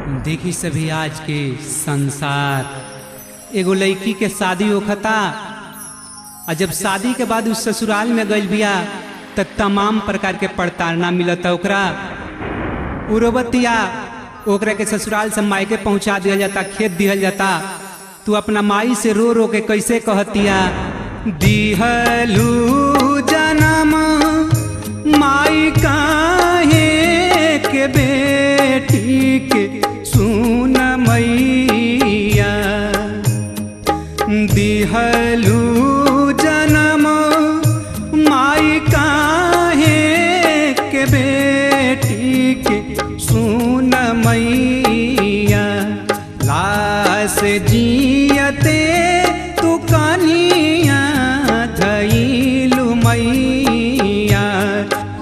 देखी सभी आज के संसार एगो लड़की के शादी होखता और जब शादी के बाद उस ससुराल में गइल बिया त तमाम प्रकार के प्रताड़ना मिलता ओकरा उर्वतिया ओकरा के ससुराल से मायके पहुंचा दिया जाता, खेत दिया जाता। तू अपना माई से रो रो के कैसे कहतिया, दिहलू जन्म माई काहे के बेटी के सुन मैया, दिहलू जन्म माई काहे के बेटी के सुन मैया, लाश जियते तू कनिया धइलू मैया,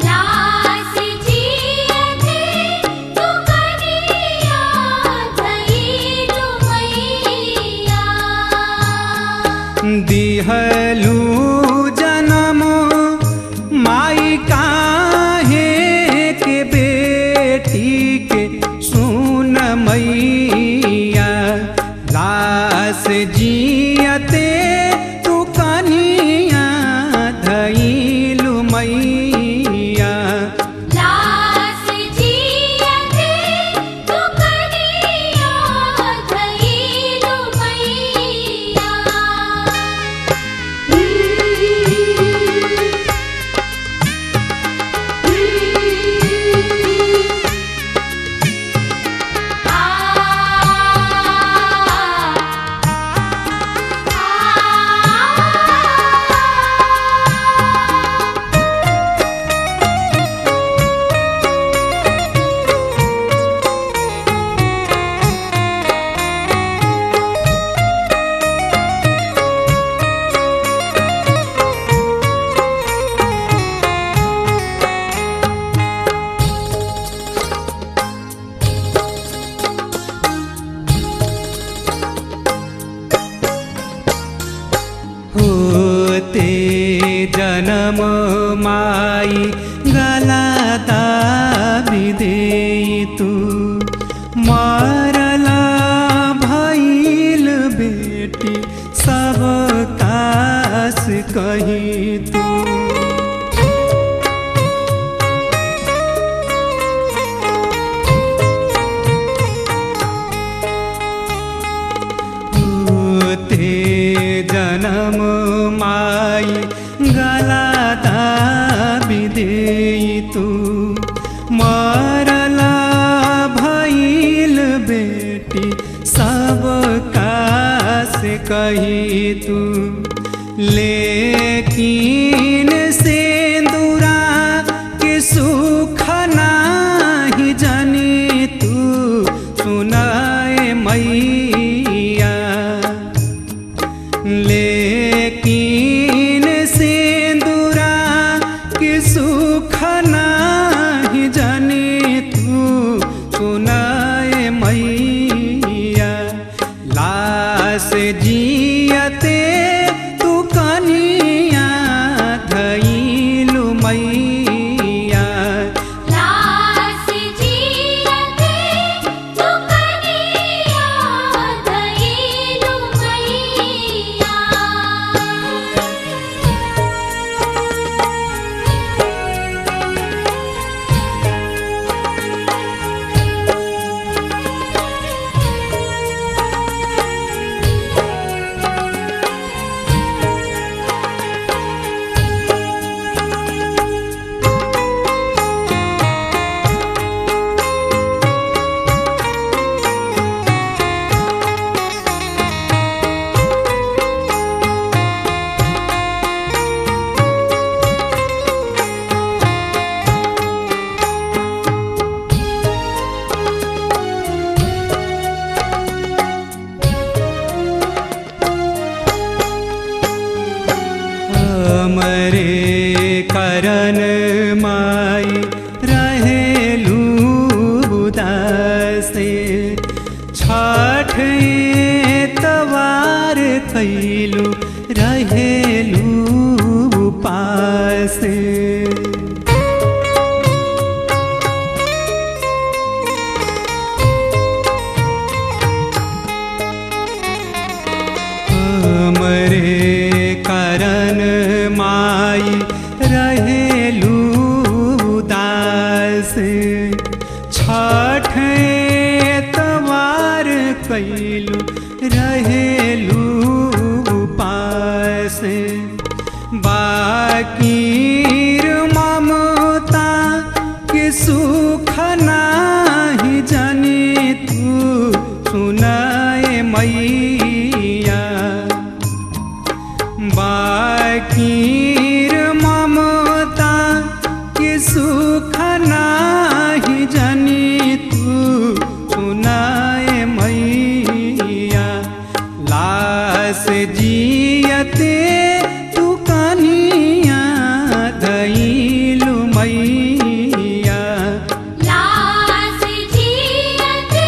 लाश जियते तू कनिया धइलू मैया, दिहलू जन्म माई काहे के बेटी के सुन मैया, लाश जियते तू कनिया धइलू मैया, लाश जियते तू कनिया धइलू मैया। होते जन्म माई गला दाबी दे तू, मरला भइल बेटी सब कास कही तू, होते जन्म माई गला दाबी दे तू, मरला भइल बेटी सब कास कही तू, लेकिन सिंदूरा के सुख नाही जानी तू सुनाए मैया, लेकिन सिंदूरा के सुख नाही जानी तू सुनाए मैया, लाश जियते तू कनिया धइलू मैया, लाश जियते तू कनिया धइलू मैया। हमरे करन माई रहेलू उदासे, छठ तवार कैलू रहेलू उपासे, सुख नाही जनी तू सुनाए मैया लाश जियते तू कनिया धइलु मैया लाश जियते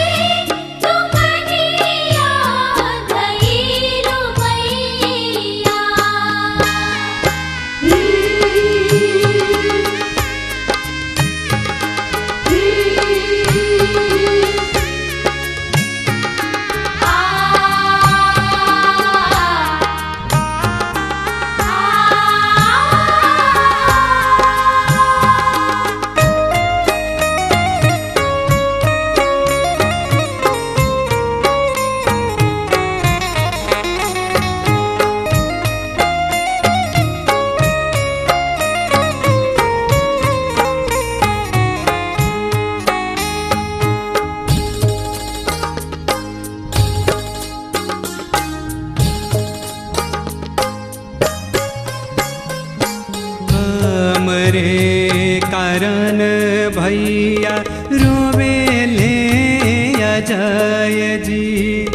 तू कनिया धइलु मैया हमरे कारण भैया रोवेले अजय जी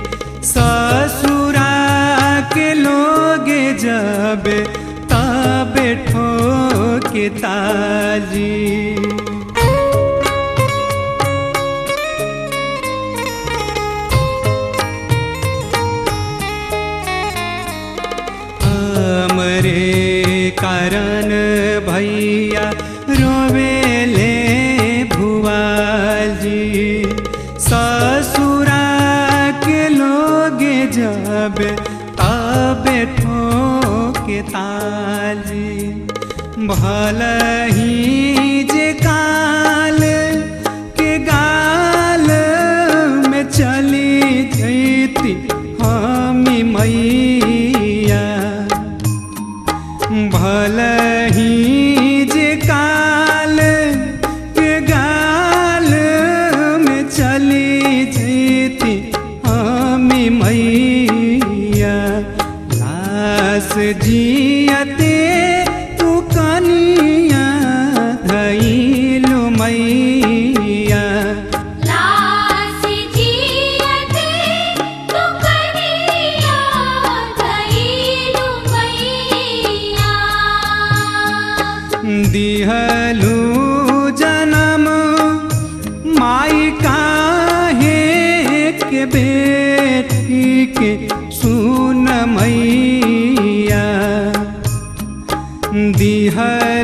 ससुरा के लोग जब तब ठोके ताजी हमरे कारण भैया रोवेले भुआजी ससुरा के लोग जब तब ठोके ताजी भलही जे काल के गाल में चली जैती हमी मैया भलही जे काल के गाल में चली जैती हमी मैया लाश जियते तू कनिया धइलु मैया लाश जियते तू कनिया धइलु मैया दिहलु जन्म माई काहे के बेटी के सुन मैया दिहलु